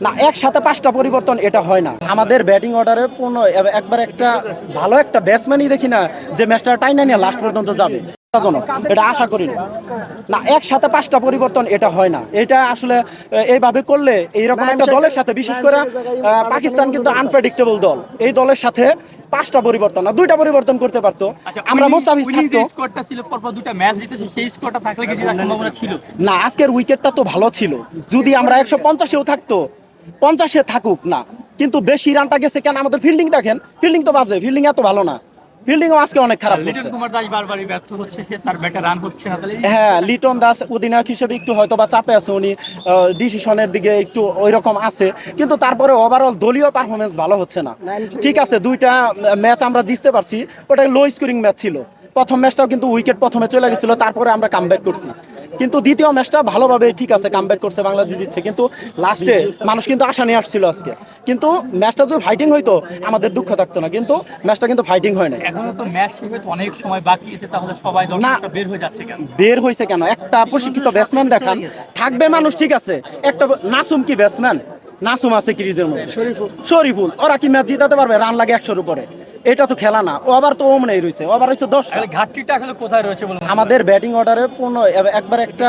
না, একসাথে 5টা পরিবর্তন এটা হয় না। আমাদের ব্যাটিং অর্ডারে পূর্ণ একবার একটা ভালো একটা ব্যাটসম্যানই দেখি না যে ম্যাচটা টাইনা নিয়ে লাস্ট পর্যন্ত যাবে। এটা আশা করি না। না, একসাথে 5টা পরিবর্তন এটা হয় না। এটা আসলে এইভাবে করলে এইরকম একটা দলের সাথে, বিশেষ করে পাকিস্তান কিন্তু আনপ্রেডিক্টেবল দল, এই দলের সাথে 5টা পরিবর্তন না 2টা পরিবর্তন করতে পারতো। আমরা মোস্তাফিজ থাকতো স্কোরটা ছিল পরপর দুটো ম্যাচ জিতেছে, সেই স্কোরটা থাকলে কি জেতার সম্ভাবনা ছিল? না, আজকের উইকেটটা তো ভালো ছিল। যদি আমরা 150-এও থাকতো, 50-এ থাকুক না, কিন্তু বেশি রানটা গেছে কেন? আমাদের ফিল্ডিং দেখেন, ফিল্ডিং তো বাজে, ফিল্ডিং এত ভালো না, ফিল্ডিংও আজকে অনেক খারাপ লিটন করছে। কুমার দাস বারবারই ব্যর্থ হচ্ছে, সে তার ব্যাটে রান হচ্ছে না, তাহলে হ্যাঁ, লিটন দাস অধিনায়ক হিসেবে একটু হয়তো বা চাপে আছে, উনি ডিসিশনের দিকে একটু ওই রকম আছে, কিন্তু তারপরে ওভারঅল দলীয় পারফরমেন্স ভালো হচ্ছে না। ঠিক আছে, 2টা ম্যাচ আমরা জিততে পারছি, ওটা লো স্কোরিং ম্যাচ ছিল। প্রথম ম্যাচটাও কিন্তু উইকেট প্রথমে চলে গেছিল, তারপরে আমরা কামব্যাক করছি। কিন্তু দ্বিতীয় ম্যাচটা ভালোভাবে ঠিক আছে কামব্যাক করছে, বাংলাদেশ জিতছে, কিন্তু লাস্টে মানুষ কিন্তু আশা নিয়ে আসছিল আজকে। কিন্তু ম্যাচটা যদি ফাইটিং হইতো আমাদের দুঃখ থাকতো না, কিন্তু ম্যাচটা কিন্তু ফাইটিং হয় না। এখনো তো ম্যাচ শেষ হতে অনেক সময় বাকি আছে, তাহলে সবাই দর্শকরা বের হয়ে যাচ্ছে কেন? বের হয়েছে কেন? একটা প্রশিক্ষিত ব্যাটসম্যান দেখান, থাকবে মানুষ, ঠিক আছে। একটা নাসুম কি ব্যাটসম্যান? নাসুম আছে ক্রিজের মধ্যে, শরীফুল, ওরা কি ম্যাচ জিতাতে পারবে? রান লাগে 100-এর উপরে, এটা তো খেলা না। ওভার তো ওমনেই রয়েছে, ওভার হচ্ছে 10টা। ঘাটতিটা আসলে কোথায় রয়েছে বলে আমাদের ব্যাটিং অর্ডারে পূর্ণ একবার একটা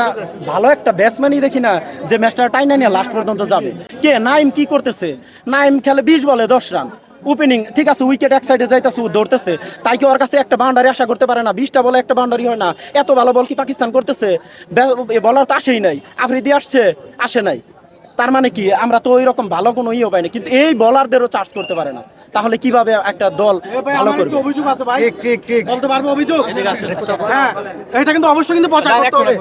ভালো একটা ব্যাটসম্যানই দেখি না যে ম্যাচটা টাইনা নিয়ে লাস্ট পর্যন্ত যাবে। কে নাইম কি করতেছে? নাইম খেলে 20 বলে 10 রান, ওপেনিং ঠিক আছে, উইকেট এক সাইডে যাইতেছে, ধরতেছে, তাই কি ওর কাছে একটা বাউন্ডারি আশা করতে পারে না? 20টা বলে একটা বাউন্ডারি হয় না? এত ভালো বল কি পাকিস্তান করতেছে? বলার তো আসেই নাই, আফ্রিদি আসে নাই। তার মানে কি আমরা তো ওই রকম ভালো কোনো ইয়ে পাই না, কিন্তু এই বলারদেরও চার্জ করতে পারে না, তাহলে কিভাবে একটা দল ভালো করবে? অভিযোগ আছে ভাই, ঠিক বলতে পারবো অভিযোগ। হ্যাঁ, এটা কিন্তু অবশ্যই কিন্তু প্রচার করতে হবে।